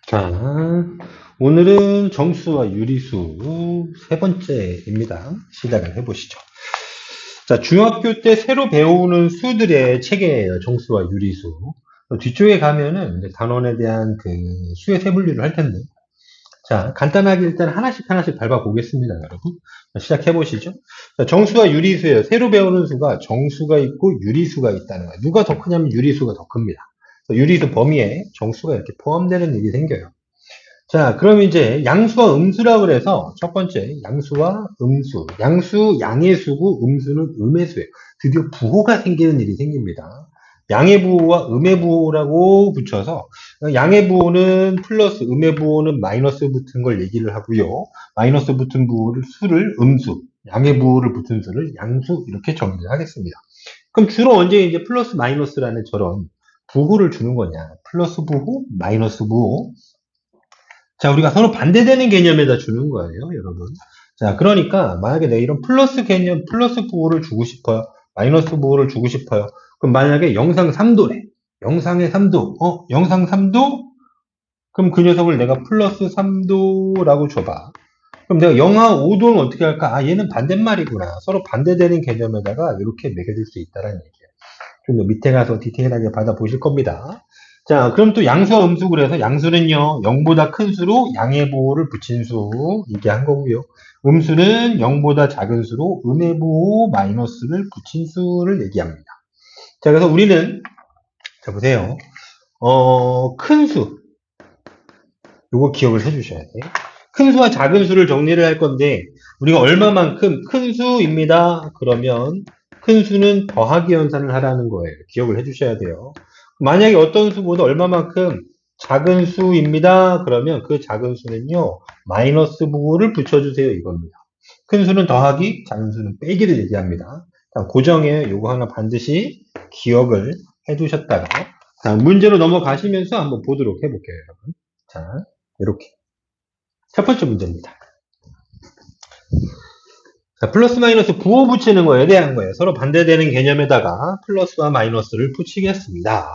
자, 오늘은 정수와 유리수 세 번째입니다. 시작을 해보시죠. 자, 중학교 때 새로 배우는 수들의 체계예요. 정수와 유리수. 뒤쪽에 가면은 이제 단원에 대한 그 수의 세분류를 할 텐데. 자, 간단하게 일단 하나씩 하나씩 밟아 보겠습니다, 여러분. 시작해 보시죠. 자, 정수와 유리수예요. 새로 배우는 수가 정수가 있고 유리수가 있다는 거예요. 누가 더 크냐면 유리수가 더 큽니다. 유리수 범위에 정수가 이렇게 포함되는 일이 생겨요. 자, 그럼 이제 양수와 음수라 그래서 첫 번째 양수와 음수. 양수 양의 수고 음수는 음의 수예요. 드디어 부호가 생기는 일이 생깁니다. 양의 부호와 음의 부호라고 붙여서 양의 부호는 플러스 음의 부호는 마이너스 붙은 걸 얘기를 하고요. 마이너스 붙은 부호를 수를 음수, 양의 부호를 붙은 수를 양수 이렇게 정리를 하겠습니다. 그럼 주로 언제 이제 플러스 마이너스라는 저런 부호를 주는 거냐? 플러스 부호, 마이너스 부호. 자, 우리가 서로 반대되는 개념에다 주는 거예요, 여러분. 자, 그러니까 만약에 내가 이런 플러스 개념, 플러스 부호를 주고 싶어요. 마이너스 부호를 주고 싶어요. 그럼 만약에 영상 3도래. 영상의 3도. 영상 3도? 그럼 그 녀석을 내가 플러스 3도라고 줘봐. 그럼 내가 영하 5도는 어떻게 할까? 아, 얘는 반대말이구나. 서로 반대되는 개념에다가 이렇게 매겨줄 수 있다는 얘기예요. 좀 더 밑에 가서 디테일하게 받아보실 겁니다. 자, 그럼 또 양수와 음수 그래서 양수는요, 0보다 큰 수로 양의 부호를 붙인 수 얘기한 거고요. 음수는 0보다 작은 수로 음의 부호 마이너스를 붙인 수를 얘기합니다. 자, 그래서 우리는 자 보세요. 큰 수, 요거 기억을 해주셔야 돼요. 큰 수와 작은 수를 정리를 할 건데 우리가 얼마만큼 큰 수입니다. 그러면 큰 수는 더하기 연산을 하라는 거예요. 기억을 해주셔야 돼요. 만약에 어떤 수보다 얼마만큼 작은 수입니다. 그러면 그 작은 수는요. 마이너스 부호를 붙여주세요. 이겁니다. 큰 수는 더하기, 작은 수는 빼기를 얘기합니다. 고정에 요거 하나 반드시 기억을 해두셨다가 자, 문제로 넘어가시면서 한번 보도록 해볼게요. 여러분. 자, 이렇게 첫 번째 문제입니다. 자, 플러스 마이너스 부호 붙이는 거에 대한 거예요. 서로 반대되는 개념에다가 플러스와 마이너스를 붙이겠습니다.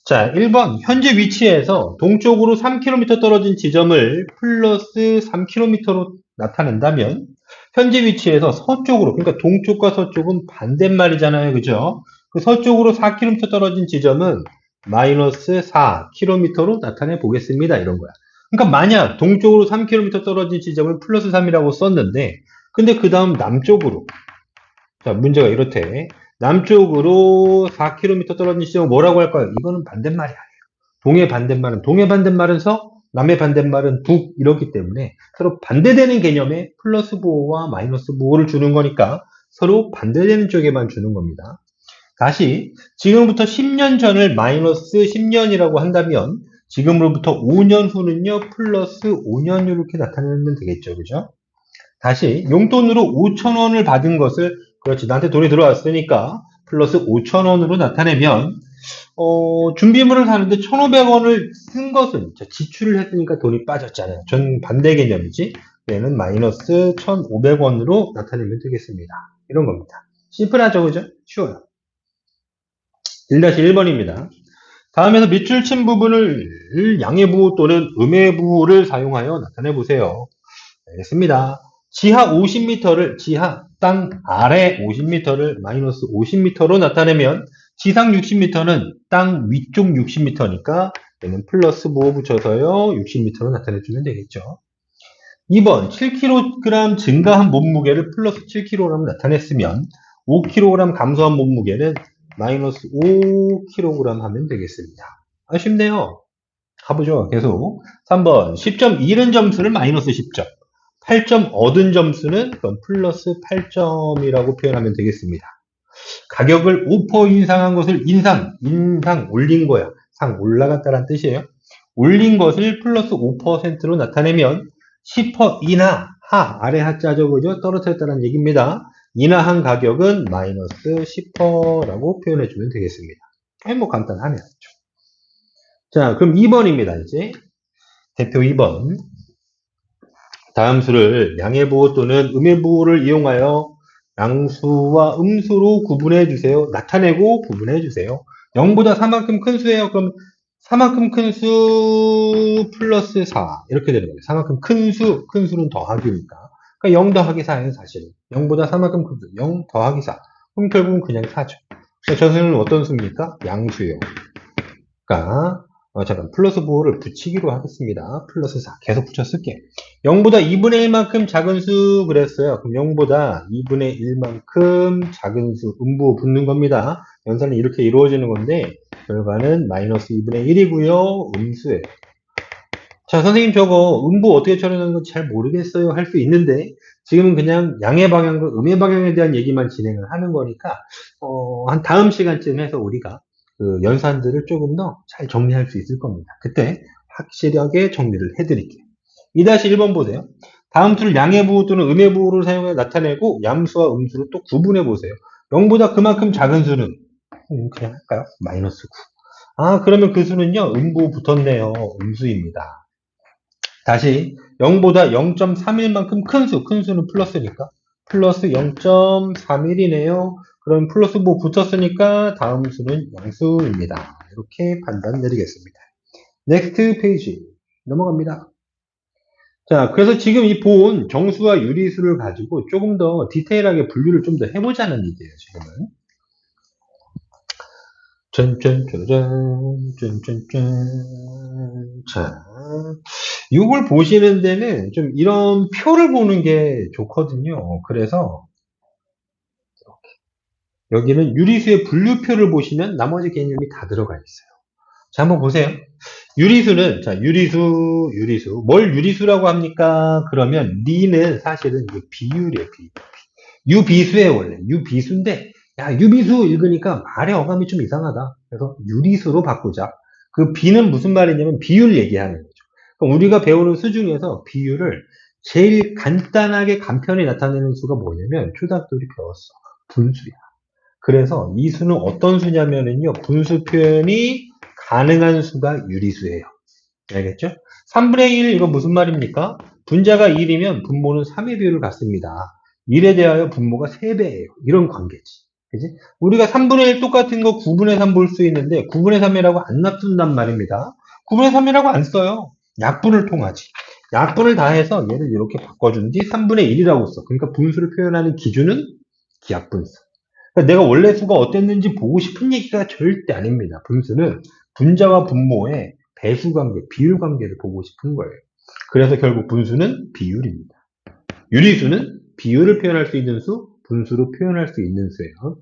자, 1번 현재 위치에서 동쪽으로 3km 떨어진 지점을 플러스 3km로 나타낸다면 현재 위치에서 서쪽으로, 그러니까 동쪽과 서쪽은 반대말이잖아요. 그죠? 그 서쪽으로 4km 떨어진 지점은 마이너스 4km로 나타내 보겠습니다. 이런 거야. 그러니까 만약 동쪽으로 3km 떨어진 지점을 플러스 3이라고 썼는데 근데 그 다음 남쪽으로 자 문제가 이렇대. 남쪽으로 4km 떨어진 지점을 뭐라고 할까요? 이거는 반대말이야. 동의 반대말은 서, 남의 반대말은 북 이렇기 때문에 서로 반대되는 개념에 플러스 부호와 마이너스 부호를 주는 거니까 서로 반대되는 쪽에만 주는 겁니다. 다시 지금부터 10년 전을 마이너스 10년이라고 한다면 지금으로부터 5년 후는요 플러스 5년 이렇게 나타내면 되겠죠. 그죠? 다시 용돈으로 5,000원을 받은 것을 그렇지 나한테 돈이 들어왔으니까 플러스 5,000원으로 나타내면 준비물을 사는데 1,500원을 쓴 것은 지출을 했으니까 돈이 빠졌잖아요. 전 반대 개념이지. 얘는 마이너스 1,500원으로 나타내면 되겠습니다. 이런 겁니다. 심플하죠, 그죠? 쉬워요. 1-1번입니다. 다음에서 밑줄 친 부분을 양의 부호 또는 음의 부호를 사용하여 나타내 보세요. 알겠습니다. 지하 50m를 지하 땅 아래 50m를 마이너스 50m로 나타내면 지상 60m는 땅 위쪽 60m니까 얘는 플러스 부호 붙여서요 60m로 나타내주면 되겠죠. 2번 7kg 증가한 몸무게를 플러스 7kg 나타냈으면 5kg 감소한 몸무게는 마이너스 5kg 하면 되겠습니다. 쉽네요. 가보죠. 계속. 3번 10점 잃은 점수를 마이너스 10점 8점 얻은 점수는 그럼 플러스 8점이라고 표현하면 되겠습니다. 가격을 5% 인상한 것을 인상 올린 거야. 상 올라갔다는 뜻이에요. 올린 것을 플러스 5%로 나타내면 10% 인하, 아래 하자죠. 그죠? 떨어뜨렸다는 얘기입니다. 인하한 가격은 마이너스 10%라고 표현해주면 되겠습니다. 뭐 간단하네요. 자, 그럼 2번입니다. 이제 대표 2번. 다음 수를 양의 부호 또는 음의 부호를 이용하여 양수와 음수로 구분해 주세요. 나타내고 구분해 주세요. 0보다 4만큼 큰 수예요. 그럼 4만큼 큰 수 플러스 4 이렇게 되는 거예요. 4만큼 큰 수는 더하기니까. 그러니까 0 더하기 4예요, 사실은. 0보다 4만큼 큰 수, 0 더하기 4. 그럼 결국은 그냥 4죠. 저 수는 어떤 수입니까? 양수예요. 그러니까 잠깐 플러스 9를 붙이기로 하겠습니다. 플러스 4 계속 붙여 쓸게. 0보다 2분의 1만큼 작은 수 그랬어요. 그럼 0보다 2분의 1만큼 작은 수 음부 붙는 겁니다. 연산은 이렇게 이루어지는 건데 결과는 마이너스 2분의 1이고요. 음수예요. 자, 선생님 저거 음부 어떻게 처리하는 건 잘 모르겠어요 할 수 있는데 지금은 그냥 양의 방향과 음의 방향에 대한 얘기만 진행을 하는 거니까 한 다음 시간쯤 해서 우리가 그 연산들을 조금 더 잘 정리할 수 있을 겁니다. 그때 확실하게 정리를 해드릴게요. 2-1번 보세요. 다음 수를 양의 부호 또는 음의 부호를 사용해 나타내고 양수와 음수를 또 구분해 보세요. 0보다 그만큼 작은 수는 그냥 할까요? 마이너스 9. 아, 그러면 그 수는요, 음부 붙었네요. 음수입니다. 다시 0보다 0.31만큼 큰 수는 플러스니까 플러스 0.31이네요. 그럼 플러스 뭐 붙었으니까 다음 수는 양수입니다. 이렇게 판단 내리겠습니다. 넥스트 페이지 넘어갑니다. 자, 그래서 지금 이 본 정수와 유리수를 가지고 조금 더 디테일하게 분류를 좀 더 해보자는 얘기예요, 지금은. 짠짠짜잔. 자, 이걸 보시는 데는 좀 이런 표를 보는 게 좋거든요. 그래서 여기는 유리수의 분류표를 보시면 나머지 개념이 다 들어가 있어요. 자, 한번 보세요. 유리수는, 자, 유리수. 뭘 유리수라고 합니까? 그러면, 리는 사실은 이게 비율이에요, 비율. 유비수예요, 원래. 유비수인데, 야, 유비수 읽으니까 말의 어감이 좀 이상하다. 그래서 유리수로 바꾸자. 그 비는 무슨 말이냐면 비율 얘기하는 거죠. 그럼 우리가 배우는 수 중에서 비율을 제일 간단하게 간편히 나타내는 수가 뭐냐면, 초등학교 때 배웠어. 분수야. 그래서 이 수는 어떤 수냐면은요, 분수 표현이 가능한 수가 유리수예요. 알겠죠? 3분의 1, 이거 무슨 말입니까? 분자가 1이면 분모는 3의 비율을 갖습니다. 1에 대하여 분모가 3배예요. 이런 관계지. 그지? 우리가 3분의 1 똑같은 거 9분의 3 볼 수 있는데 9분의 3이라고 안 놔둔단 말입니다. 9분의 3이라고 안 써요. 약분을 통하지. 약분을 다 해서 얘를 이렇게 바꿔준 뒤 3분의 1이라고 써. 그러니까 분수를 표현하는 기준은 기약분수. 그러니까 내가 원래 수가 어땠는지 보고 싶은 얘기가 절대 아닙니다. 분수는 분자와 분모의 배수 관계, 비율 관계를 보고 싶은 거예요. 그래서 결국 분수는 비율입니다. 유리수는 비율을 표현할 수 있는 수, 분수로 표현할 수 있는 수예요.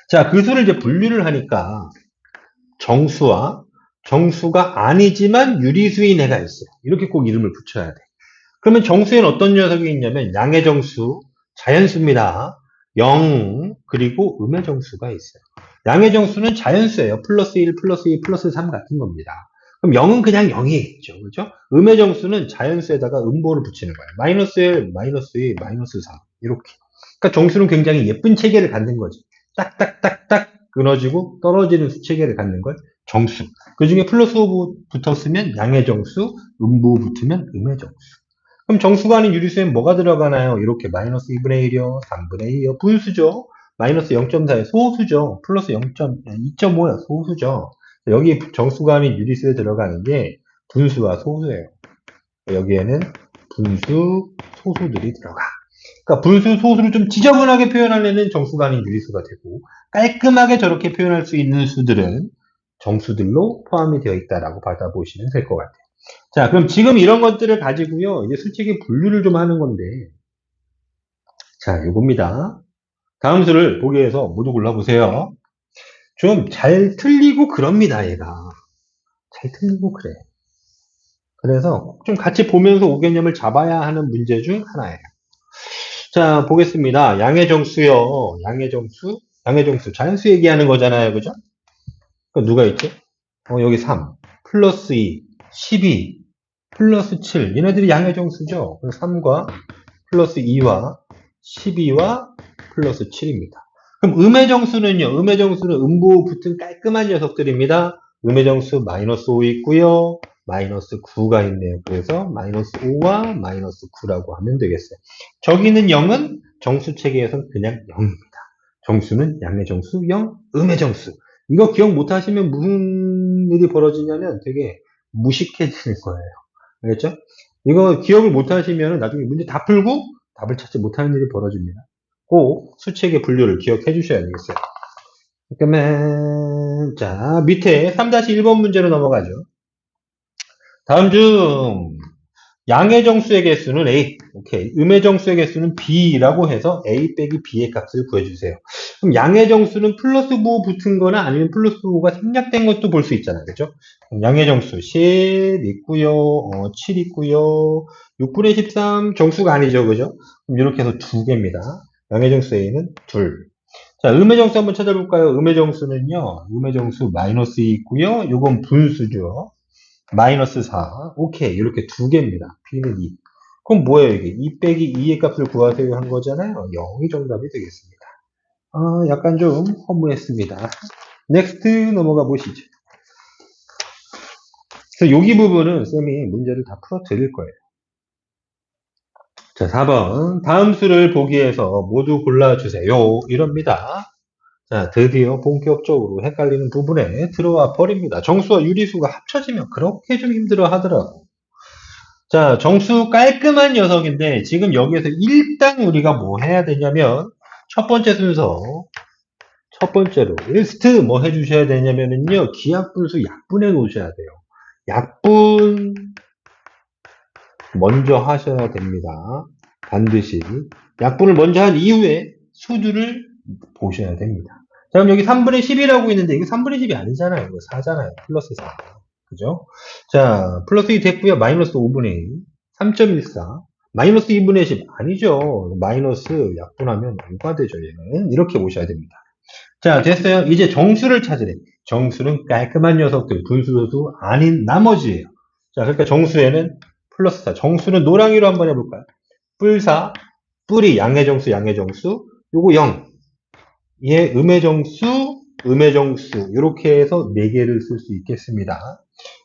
자, 그 수를 이제 분류를 하니까 정수와 정수가 아니지만 유리수인 애가 있어요. 이렇게 꼭 이름을 붙여야 돼. 그러면 정수에는 어떤 녀석이 있냐면 양의 정수, 자연수입니다. 0, 그리고 음의 정수가 있어요. 양의 정수는 자연수예요. 플러스 1, 플러스 2, 플러스 3 같은 겁니다. 그럼 0은 그냥 0이겠죠. 그죠? 음의 정수는 자연수에다가 음보를 붙이는 거예요. 마이너스 1, 마이너스 2, 마이너스 3. 이렇게. 그러니까 정수는 굉장히 예쁜 체계를 갖는 거지. 딱딱딱딱 끊어지고 떨어지는 수 체계를 갖는 걸 정수. 그 중에 플러스 5 붙었으면 양의 정수, 음부 붙으면 음의 정수. 그럼 정수가 아닌 유리수엔 뭐가 들어가나요? 이렇게 마이너스 2분의 1이요, 3분의 2요, 분수죠. 마이너스 0.4에 소수죠. 플러스 2.5야, 소수죠. 여기 정수가 아닌 유리수에 들어가는 게 분수와 소수예요. 여기에는 분수, 소수들이 들어가. 그러니까 분수, 소수를 좀 지저분하게 표현하려는 정수가 아닌 유리수가 되고 깔끔하게 저렇게 표현할 수 있는 수들은 정수들로 포함이 되어 있다라고 받아보시면 될 것 같아요. 자, 그럼 지금 이런 것들을 가지고요, 이제 수칙의 분류를 좀 하는 건데, 자, 이겁니다. 다음 수를 보기 위해서 모두 골라보세요. 좀 잘 틀리고 그럽니다, 얘가. 잘 틀리고 그래. 그래서 좀 같이 보면서 5개념을 잡아야 하는 문제 중 하나예요. 자, 보겠습니다. 양의 정수요. 양의 정수. 자연수 얘기하는 거잖아요. 그죠? 누가 있지? 여기 3, 플러스 2, 12, 플러스 7. 얘네들이 양의 정수죠. 3과 플러스 2와 12와 플러스 7입니다. 그럼 음의 정수는요. 음의 정수는 음부 붙은 깔끔한 녀석들입니다. 음의 정수 마이너스 5 있고요. 마이너스 9가 있네요. 그래서 마이너스 5와 마이너스 9라고 하면 되겠어요. 저기는 0은 정수 체계에서는 그냥 0입니다. 정수는 양의 정수 0, 음의 정수. 이거 기억 못 하시면 무슨 일이 벌어지냐면 되게 무식해지는 거예요. 알겠죠? 이거 기억을 못 하시면 나중에 문제 다 풀고 답을 찾지 못하는 일이 벌어집니다. 꼭 수책의 분류를 기억해 주셔야 되겠어요. 그러면 자 밑에 3-1번 문제로 넘어가죠. 다음 중 양의 정수의 개수는 A, 오케이. 음의 정수의 개수는 B라고 해서 A 빼기 B의 값을 구해주세요. 그럼 양의 정수는 플러스 부호 붙은 거나 아니면 플러스 부호가 생략된 것도 볼 수 있잖아요. 그죠? 양의 정수 10 있고요, 7 있고요, 6분의 13 정수가 아니죠. 그죠? 그럼 이렇게 해서 두 개입니다. 양의 정수 A는 둘. 자, 음의 정수 한번 찾아볼까요? 음의 정수는요, 음의 정수 마이너스 2 있고요, 요건 분수죠. 마이너스 4. 오케이. 이렇게 두 개입니다. B는 2. 그럼 뭐예요, 이게? 2 빼기 2의 값을 구하세요 한 거잖아요. 0이 정답이 되겠습니다. 약간 좀 허무했습니다. 넥스트 넘어가 보시죠. 그래서 여기 부분은 쌤이 문제를 다 풀어 드릴 거예요. 자, 4번. 다음 수를 보기에서 모두 골라주세요. 이럽니다. 자, 드디어 본격적으로 헷갈리는 부분에 들어와 버립니다. 정수와 유리수가 합쳐지면 그렇게 좀 힘들어 하더라고. 자, 정수 깔끔한 녀석인데 지금 여기에서 일단 우리가 뭐 해야 되냐면 첫 번째 순서 첫 번째로 리스트 뭐 해주셔야 되냐면요 기하분수 약분해 놓으셔야 돼요. 약분 먼저 하셔야 됩니다. 반드시 약분을 먼저 한 이후에 수들을 보셔야 됩니다. 자, 그럼 여기 3분의 10이라고 있는데 이거 3분의 10이 아니잖아요. 이거 4잖아요. 플러스 4. 그죠? 자, 플러스 2 됐고요. 마이너스 5분의 2. 3.14. 마이너스 2분의 10. 아니죠. 마이너스 약분하면 5가 되죠. 얘는. 이렇게 보셔야 됩니다. 자, 됐어요. 이제 정수를 찾으래. 정수는 깔끔한 녀석들, 분수소수 아닌 나머지예요. 자, 그러니까 정수에는 플러스 4. 정수는 노랑이로 한번 해볼까요? 뿔 4. 뿔이 양의 정수, 양의 정수. 요거 0. 얘 음의 정수, 음의 정수. 이렇게 해서 4개를 쓸 수 있겠습니다.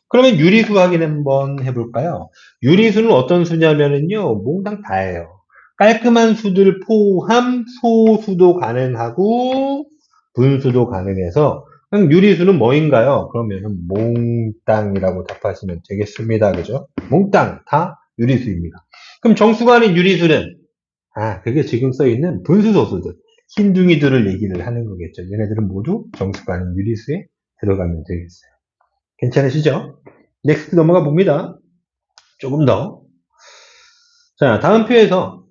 그러면 유리수 확인 한번 해볼까요? 유리수는 어떤 수냐면은요, 몽땅 다예요. 깔끔한 수들 포함 소수도 가능하고 분수도 가능해서 그냥 유리수는 뭐인가요? 그러면 몽땅이라고 답하시면 되겠습니다. 그죠? 몽땅 다 유리수입니다. 그럼 정수가 아닌 유리수는 그게 지금 써있는 분수소수들 흰둥이들을 얘기를 하는 거겠죠. 얘네들은 모두 정수가 아닌 유리수에 들어가면 되겠어요. 괜찮으시죠? 넥스트 넘어가 봅니다. 조금 더. 자, 다음 표에서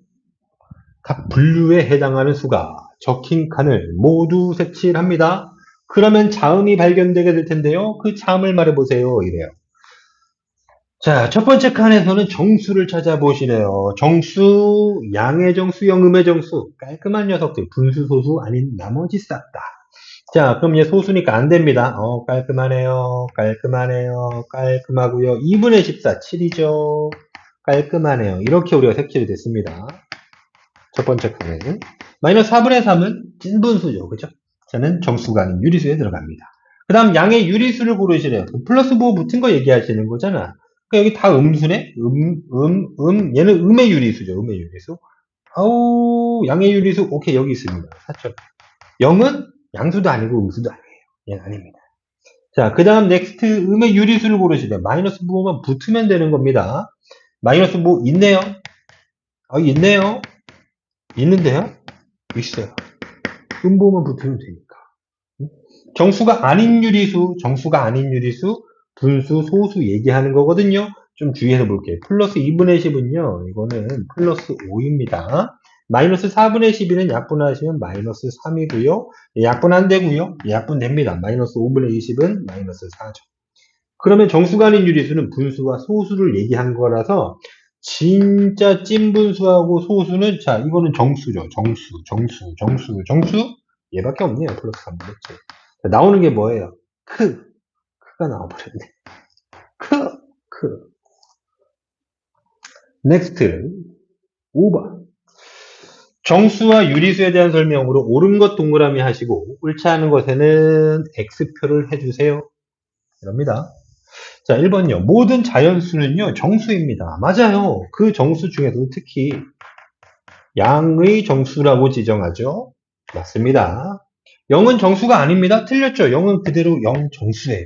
각 분류에 해당하는 수가 적힌 칸을 모두 색칠을 합니다. 그러면 자음이 발견되게 될 텐데요. 그 자음을 말해보세요. 이래요. 자, 첫 번째 칸에서는 정수를 찾아보시네요. 정수, 양의 정수, 영음의 정수. 깔끔한 녀석들, 분수, 소수 아닌 나머지 싹 다. 자, 그럼 얘 소수니까 안 됩니다. 깔끔하네요. 깔끔하네요. 깔끔하고요. 2분의 14, 7이죠. 깔끔하네요. 이렇게 우리가 색칠이 됐습니다. 첫 번째 칸에는. 마이너스 4분의 3은 찐분수죠. 그죠? 저는 정수가 아닌 유리수에 들어갑니다. 그 다음 양의 유리수를 고르시래요. 플러스 부호 붙은 거 얘기하시는 거잖아. 그러니까 여기 다 음수네? 얘는 음의 유리수죠. 음의 유리수. 양의 유리수. 오케이, 여기 있습니다. 4점. 0은 양수도 아니고 음수도 아니에요. 얘는 아닙니다. 자, 그 다음 넥스트 음의 유리수를 고르시래요. 마이너스 부호만 붙으면 되는 겁니다. 마이너스 부호 있네요. 있네요. 있는데요? 있어요. 음보만 붙으면 되니까. 정수가 아닌 유리수, 정수가 아닌 유리수, 분수, 소수 얘기하는 거거든요. 좀 주의해서 볼게요. 플러스 2분의 10은요, 이거는 플러스 5입니다. 마이너스 4분의 12는 약분하시면 마이너스 3이고요. 약분 안 되고요. 약분 됩니다. 마이너스 5분의 20은 마이너스 4죠. 그러면 정수가 아닌 유리수는 분수와 소수를 얘기한 거라서 진짜 찐분수하고 소수는 자 이거는 정수죠. 정수 얘밖에 없네요. 플러스 3분의 7. 나오는 게 뭐예요? 크가 나와버렸네. 크. 넥스트 5번. 정수와 유리수에 대한 설명으로 옳은 것 동그라미 하시고 옳지 않은 것에는 X표를 해주세요. 이럽니다. 자, 1번요. 모든 자연수는요, 정수입니다. 맞아요. 그 정수 중에서도 특히 양의 정수라고 지정하죠. 맞습니다. 0은 정수가 아닙니다. 틀렸죠? 0은 그대로 0 정수예요.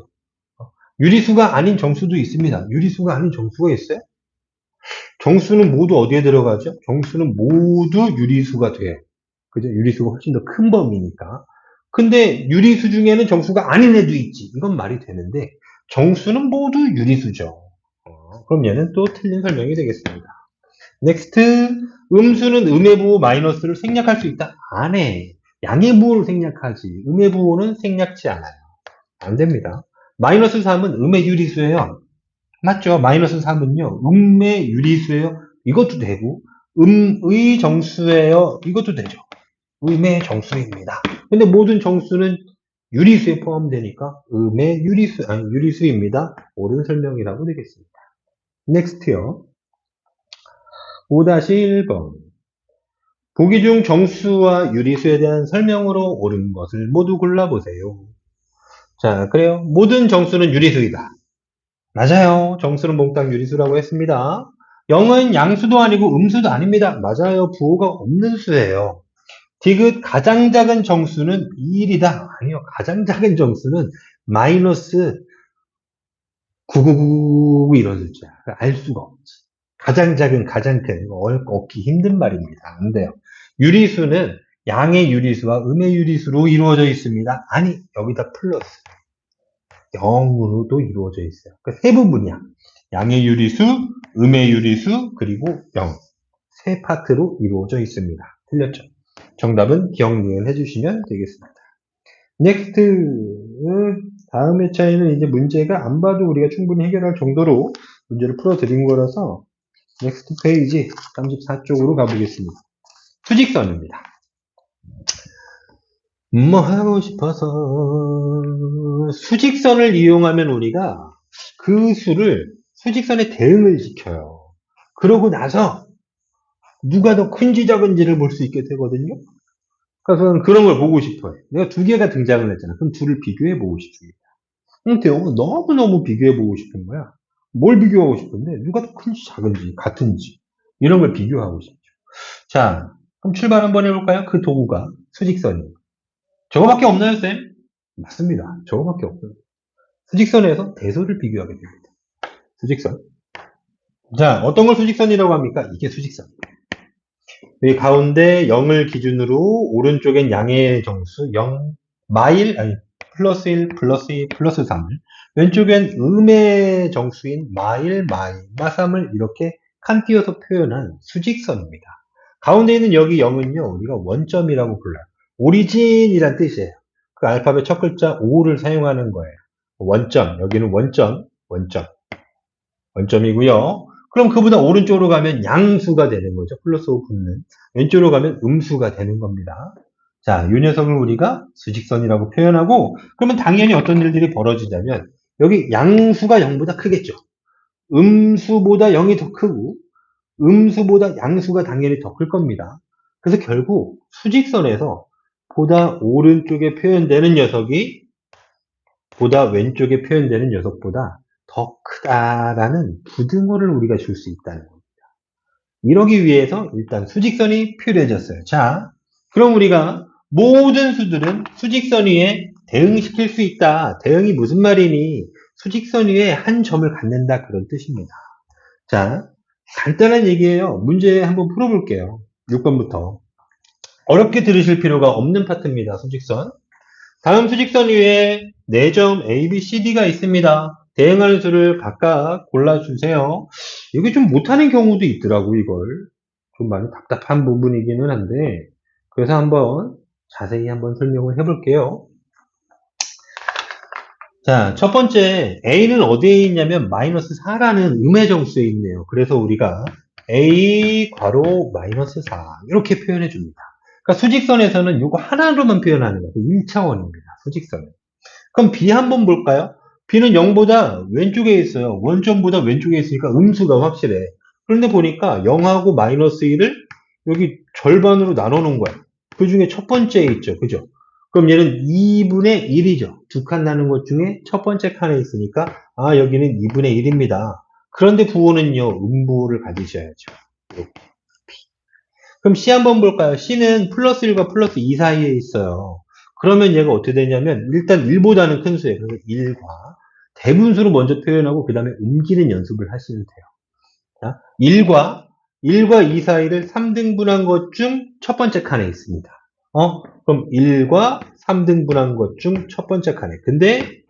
유리수가 아닌 정수도 있습니다. 유리수가 아닌 정수가 있어요? 정수는 모두 어디에 들어가죠? 정수는 모두 유리수가 돼요. 그죠? 유리수가 훨씬 더 큰 범위니까. 근데 유리수 중에는 정수가 아닌 애도 있지. 이건 말이 되는데 정수는 모두 유리수죠. 그럼 얘는 또 틀린 설명이 되겠습니다. 넥스트. 음수는 음의 부호 마이너스를 생략할 수 있다. 안 해. 양의 부호를 생략하지. 음의 부호는 생략지 않아요. 안 됩니다. 마이너스 3은 음의 유리수예요. 맞죠? 마이너스 3은요. 음의 유리수예요. 이것도 되고 음의 정수예요. 이것도 되죠. 음의 정수입니다. 근데 모든 정수는 유리수에 포함되니까 음의 유리수입니다. 옳은 설명이라고 되겠습니다. 넥스트요. 5-1번. 보기 중 정수와 유리수에 대한 설명으로 옳은 것을 모두 골라보세요. 자, 그래요. 모든 정수는 유리수이다. 맞아요. 정수는 몽땅 유리수라고 했습니다. 0은 양수도 아니고 음수도 아닙니다. 맞아요. 부호가 없는 수예요. 디귿 가장 작은 정수는 2일이다. 아니요. 가장 작은 정수는 마이너스 9999 이런 숫자. 알 수가 없지. 가장 작은 가장 큰 얻기 힘든 말입니다. 안 돼요. 유리수는 양의 유리수와 음의 유리수로 이루어져 있습니다. 아니 여기다 플러스 0으로도 이루어져 있어요. 그러니까 세 부분이야. 양의 유리수, 음의 유리수, 그리고 0. 세 파트로 이루어져 있습니다. 틀렸죠? 정답은 기억, 니은 해주시면 되겠습니다. 넥스트. 다음 회차에는 이제 문제가 안 봐도 우리가 충분히 해결할 정도로 문제를 풀어드린 거라서 넥스트 페이지 34쪽으로 가보겠습니다. 수직선입니다. 뭐 하고 싶어서 수직선을 이용하면 우리가 그 수를 수직선에 대응을 시켜요. 그러고 나서 누가 더 큰지 작은지를 볼 수 있게 되거든요. 그래서 저는 그런 걸 보고 싶어요. 내가 두 개가 등장을 했잖아. 그럼 둘을 비교해 보고 싶습니다. 근데 너무너무 비교해 보고 싶은 거야. 뭘 비교하고 싶은데 누가 더 큰지 작은지 같은지 이런 걸 비교하고 싶죠. 자, 그럼 출발 한번 해볼까요? 그 도구가 수직선이에요. 저거밖에 없나요, 쌤? 맞습니다. 저거밖에 없어요. 수직선에서 대소를 비교하게 됩니다. 수직선. 자, 어떤 걸 수직선이라고 합니까? 이게 수직선. 여기 가운데 0을 기준으로 오른쪽엔 양의 정수 0, 플러스 1, 플러스 2, 플러스 3을 왼쪽엔 음의 정수인 마3을 이렇게 칸 띄어서 표현한 수직선입니다. 가운데 있는 여기 0은요, 우리가 원점이라고 불러요. 오리진이란 뜻이에요. 그 알파벳 첫 글자 O를 사용하는 거예요. 원점, 여기는 원점이고요. 그럼 그보다 오른쪽으로 가면 양수가 되는 거죠. 플러스 5 붙는. 왼쪽으로 가면 음수가 되는 겁니다. 자, 이 녀석을 우리가 수직선이라고 표현하고, 그러면 당연히 어떤 일들이 벌어지냐면, 여기 양수가 0보다 크겠죠. 음수보다 0이 더 크고, 음수보다 양수가 당연히 더 클 겁니다. 그래서 결국 수직선에서 보다 오른쪽에 표현되는 녀석이 보다 왼쪽에 표현되는 녀석보다 더 크다라는 부등호를 우리가 줄 수 있다는 겁니다. 이러기 위해서 일단 수직선이 필요해졌어요. 자, 그럼 우리가 모든 수들은 수직선 위에 대응시킬 수 있다. 대응이 무슨 말이니? 수직선 위에 한 점을 갖는다 그런 뜻입니다. 자, 간단한 얘기예요. 문제 한번 풀어볼게요. 6번부터. 어렵게 들으실 필요가 없는 파트입니다. 수직선. 다음 수직선 위에 4점 A, B, C, D가 있습니다. 대응하는 수를 각각 골라주세요. 여기 좀 못하는 경우도 있더라고, 이걸. 좀 많이 답답한 부분이기는 한데, 그래서 한번 자세히 한번 설명을 해볼게요. 자, 첫 번째, A는 어디에 있냐면, 마이너스 4라는 음의 정수에 있네요. 그래서 우리가 A, 괄호, 마이너스 4. 이렇게 표현해 줍니다. 그러니까 수직선에서는 이거 하나로만 표현하는 거예요. 1차원입니다. 수직선은. 그럼 B 한번 볼까요? B는 0보다 왼쪽에 있어요. 원점보다 왼쪽에 있으니까 음수가 확실해. 그런데 보니까 0하고 마이너스 1을 여기 절반으로 나눠 놓은 거야. 그 중에 첫 번째에 있죠. 그죠? 그럼 얘는 2분의 1이죠. 두 칸 나눈 것 중에 첫 번째 칸에 있으니까 아 여기는 2분의 1입니다. 그런데 부호는요. 음부호를 가지셔야죠. 그럼 C 한번 볼까요? C는 플러스 1과 플러스 2 사이에 있어요. 그러면 얘가 어떻게 되냐면 일단 1보다는 큰 수예요. 그래서 1과 대분수로 먼저 표현하고 그 다음에 옮기는 연습을 하시면 돼요. 자, 1과 2 사이를 3등분한 것 중 첫 번째 칸에 있습니다. 그럼 1과 3등분한 것 중 첫 번째 칸에. 근데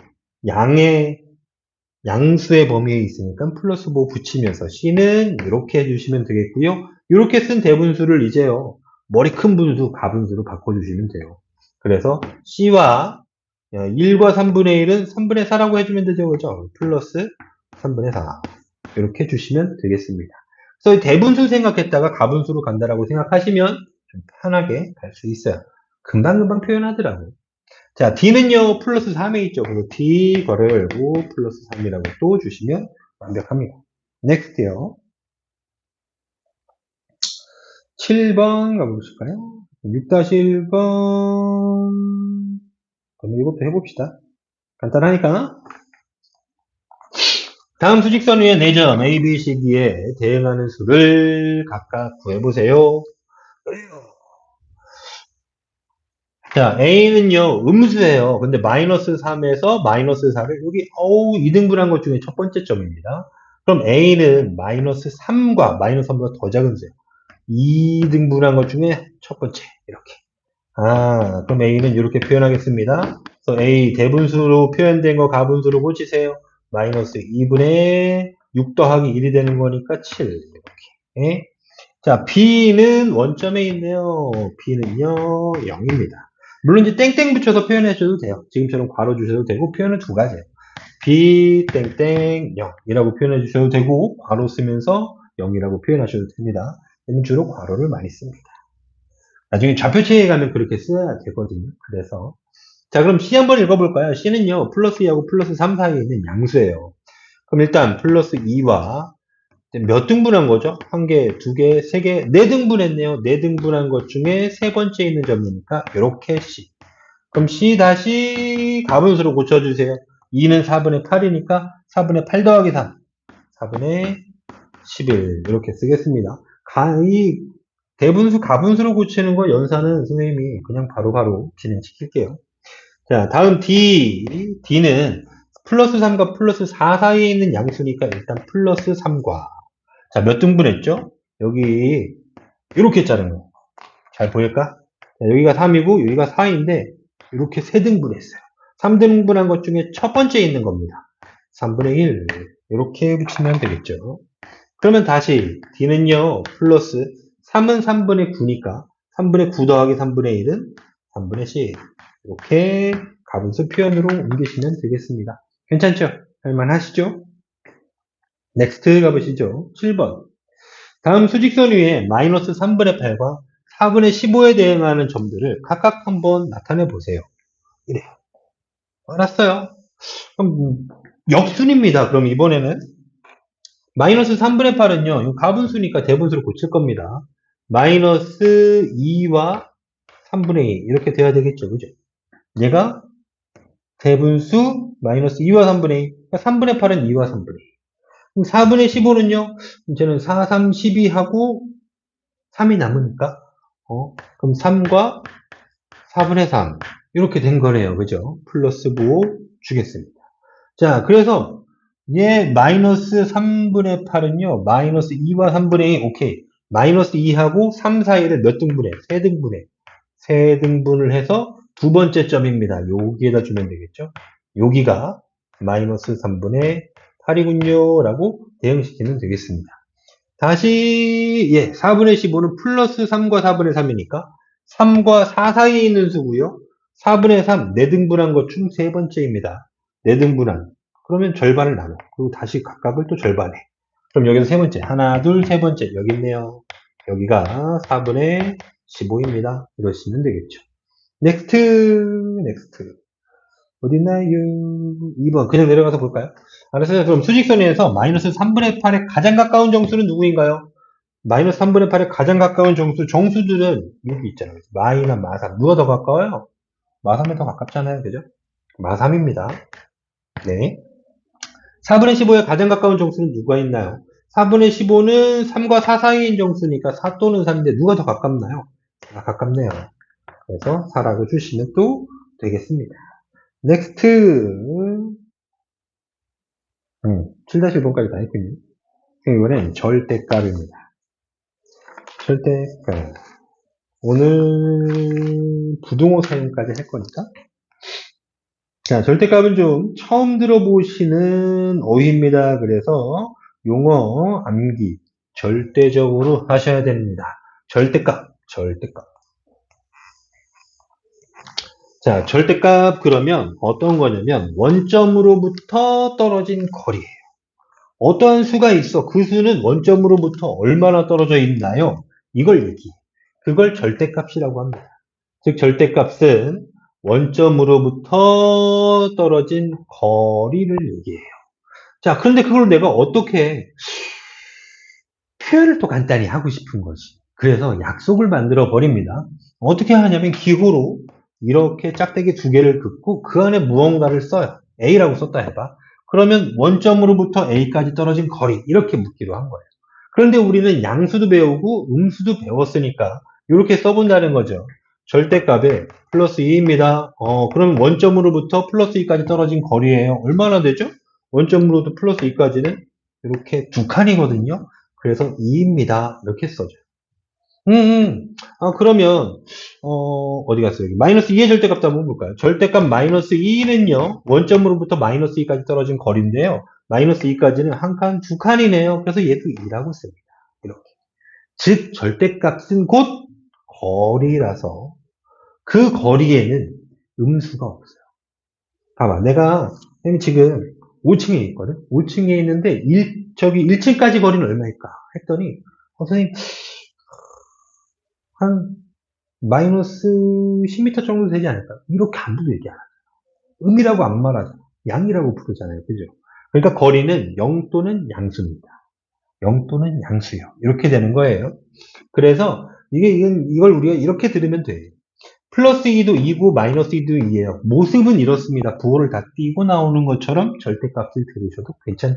양수의 범위에 있으니까 플러스 5 붙이면서 C는 이렇게 해주시면 되겠고요. 이렇게 쓴 대분수를 이제요. 머리 큰 분수, 가분수로 바꿔주시면 돼요. 그래서 C와 1과 3분의 1은 3분의 4라고 해주면 되죠. 그죠? 플러스 3분의 4. 이렇게 주시면 되겠습니다. 그래서 이 대분수 생각했다가 가분수로 간다라고 생각하시면 좀 편하게 갈 수 있어요. 금방금방 표현하더라고요. 자, D는요, 플러스 3에 있죠. 그래서 D 괄호 열고 플러스 3이라고 또 주시면 완벽합니다. 넥스트요. 7번 가보실까요? 6-1번. 그럼 이것도 해봅시다. 간단하니까. 다음 수직선 위에 4점 A, B, C, D에 대응하는 수를 각각 구해보세요. 자, A는요, 음수예요. 근데 마이너스 3에서 마이너스 4를 여기, 2등분한 것 중에 첫 번째 점입니다. 그럼 A는 마이너스 3과 마이너스 3보다 더 작은 수예요. 2등분한 것 중에 첫 번째. 이렇게. 그럼 A는 이렇게 표현하겠습니다. 그래서 A 대분수로 표현된 거 가분수로 고치세요. 마이너스 2분의 6 더하기 1이 되는 거니까 7. 이렇게. 자, B는 원점에 있네요. B는요, 0입니다. 물론 이제 땡땡 붙여서 표현해 주셔도 돼요. 지금처럼 괄호 주셔도 되고, 표현은 두 가지예요. B 땡땡 0이라고 표현해 주셔도 되고, 괄호 쓰면서 0이라고 표현하셔도 됩니다. 저는 주로 괄호를 많이 씁니다. 나중에 좌표체에 가면 그렇게 써야 되거든요. 그래서 자, 그럼 C 한번 읽어볼까요? C는요, 플러스 2하고 플러스 3 사이에 있는 양수예요. 그럼 일단 플러스 2와 몇 등분한 거죠? 1개, 2개, 3개, 4등분했네요. 4등분한 것 중에 세 번째 있는 점이니까 이렇게 C. 그럼 C 다시 가분수로 고쳐주세요. 2는 4분의 8이니까 4분의 8 더하기 3. 4분의 11 이렇게 쓰겠습니다. 이 대분수 가분수로 고치는 거 연산은 선생님이 그냥 바로바로 진행시킬게요. 자, 다음 D는 플러스 3과 플러스 4 사이에 있는 양수니까 일단 플러스 3과 자, 몇 등분했죠? 여기 이렇게 자른 거. 잘 보일까? 자, 여기가 3이고 여기가 4인데 이렇게 3등분했어요. 3등분한 것 중에 첫 번째 있는 겁니다. 3분의 1 이렇게 붙이면 되겠죠. 그러면 다시 D는요. 플러스 3은 3분의 9니까 3분의 9 더하기 3분의 1은 3분의 10 이렇게 가분수 표현으로 옮기시면 되겠습니다. 괜찮죠? 할만하시죠? 넥스트 가보시죠. 7번. 다음 수직선 위에 마이너스 3분의 8과 4분의 15에 대응하는 점들을 각각 한번 나타내 보세요. 이래요. 알았어요. 그럼 역순입니다. 그럼 이번에는 마이너스 3분의 8은요. 이거 가분수니까 대분수로 고칠 겁니다. 마이너스 2와 3분의 2 이렇게 돼야 되겠죠. 그죠? 얘가 대분수 마이너스 2와 3분의 2 그러니까 3분의 8은 2와 3분의 2 그럼 4분의 15는요. 이제는 4, 3, 12하고 3이 남으니까 그럼 3과 4분의 3 이렇게 된 거네요. 그죠? 플러스 9 주겠습니다. 자, 그래서 얘 마이너스 3분의 8은요. 마이너스 2와 3분의 2 오케이. 마이너스 2하고 3 사이를 몇 등분해? 3등분해. 3등분을 해서 두 번째 점입니다. 여기에다 주면 되겠죠? 여기가 마이너스 3분의 8이군요. 라고 대응시키면 되겠습니다. 다시 4분의 15는 플러스 3과 4분의 3이니까 3과 4 사이에 있는 수고요. 4분의 3, 4등분한 것 중 세 번째입니다. 4등분한. 그러면 절반을 나눠. 그리고 다시 각각을 또 절반해. 그럼 여기서 세 번째. 하나, 둘, 세 번째. 여기 있네요. 여기가 4분의 15입니다. 이러시면 되겠죠. 넥스트. 어딨나요? 2번. 그냥 내려가서 볼까요? 알았어요. 그럼 수직선에서 마이너스 3분의 8에 가장 가까운 정수는 누구인가요? 마이너스 3분의 8에 가장 가까운 정수들은 여기 있잖아요. 마이나 마3. 누가 더 가까워요? 마3이 더 가깝잖아요. 그죠? 마3입니다. 네. 4분의 15에 가장 가까운 정수는 누가 있나요? 4분의 15는 3과 4 사이인 정수니까 4 또는 3인데 누가 더 가깝나요? 4가 가깝네요. 그래서 4라고 주시면 또 되겠습니다. 넥스트 7-1번까지 다 했군요. 이번엔 절대값입니다. 절대값. 오늘 부등호 사용까지 할 거니까. 자, 절대값은 좀 처음 들어보시는 어휘입니다. 그래서 용어 암기 절대적으로 하셔야 됩니다. 절대값. 자, 절대값 그러면 어떤 거냐면 원점으로부터 떨어진 거리예요. 어떠한 수가 있어. 그 수는 원점으로부터 얼마나 떨어져 있나요? 이걸 얘기해. 그걸 절대값이라고 합니다. 즉 절대값은 원점으로부터 떨어진 거리를 얘기해요. 자, 그런데 그걸 내가 어떻게 표현을 또 간단히 하고 싶은 거지. 그래서 약속을 만들어 버립니다. 어떻게 하냐면 기호로 이렇게 짝대기 두 개를 긋고 그 안에 무언가를 써요. A라고 썼다 해봐. 그러면 원점으로부터 A까지 떨어진 거리 이렇게 묻기로 한 거예요. 그런데 우리는 양수도 배우고 음수도 배웠으니까 이렇게 써본다는 거죠. 절대값에 플러스 2입니다. 그럼 원점으로부터 플러스 2까지 떨어진 거리예요. 얼마나 되죠? 원점으로부터 플러스 2까지는 이렇게 두 칸이거든요. 그래서 2입니다. 이렇게 써줘요. 그러면, 어디 갔어요? 여기. 마이너스 2의 절대값도 한번 볼까요? 절대값 마이너스 2는요, 원점으로부터 마이너스 2까지 떨어진 거리인데요. 마이너스 2까지는 한 칸, 두 칸이네요. 그래서 얘도 2라고 씁니다. 이렇게. 즉, 절대값은 곧 거리라서 그 거리에는 음수가 없어요. 봐봐. 내가 지금 5층에 있거든? 5층에 있는데, 저기 1층까지 거리는 얼마일까? 했더니, 선생님, 한 마이너스 10m 정도 되지 않을까? 이렇게 아무도 얘기 안 하죠. 음이라고 안 말하죠. 양이라고 부르잖아요. 그죠? 그러니까 거리는 0 또는 양수입니다. 0 또는 양수요. 이렇게 되는 거예요. 그래서 이걸 우리가 이렇게 들으면 돼. 플러스 2도 2고 마이너스 2도 2예요. 모습은 이렇습니다. 부호를 다 띄고 나오는 것처럼 절대값을 들으셔도 괜찮다.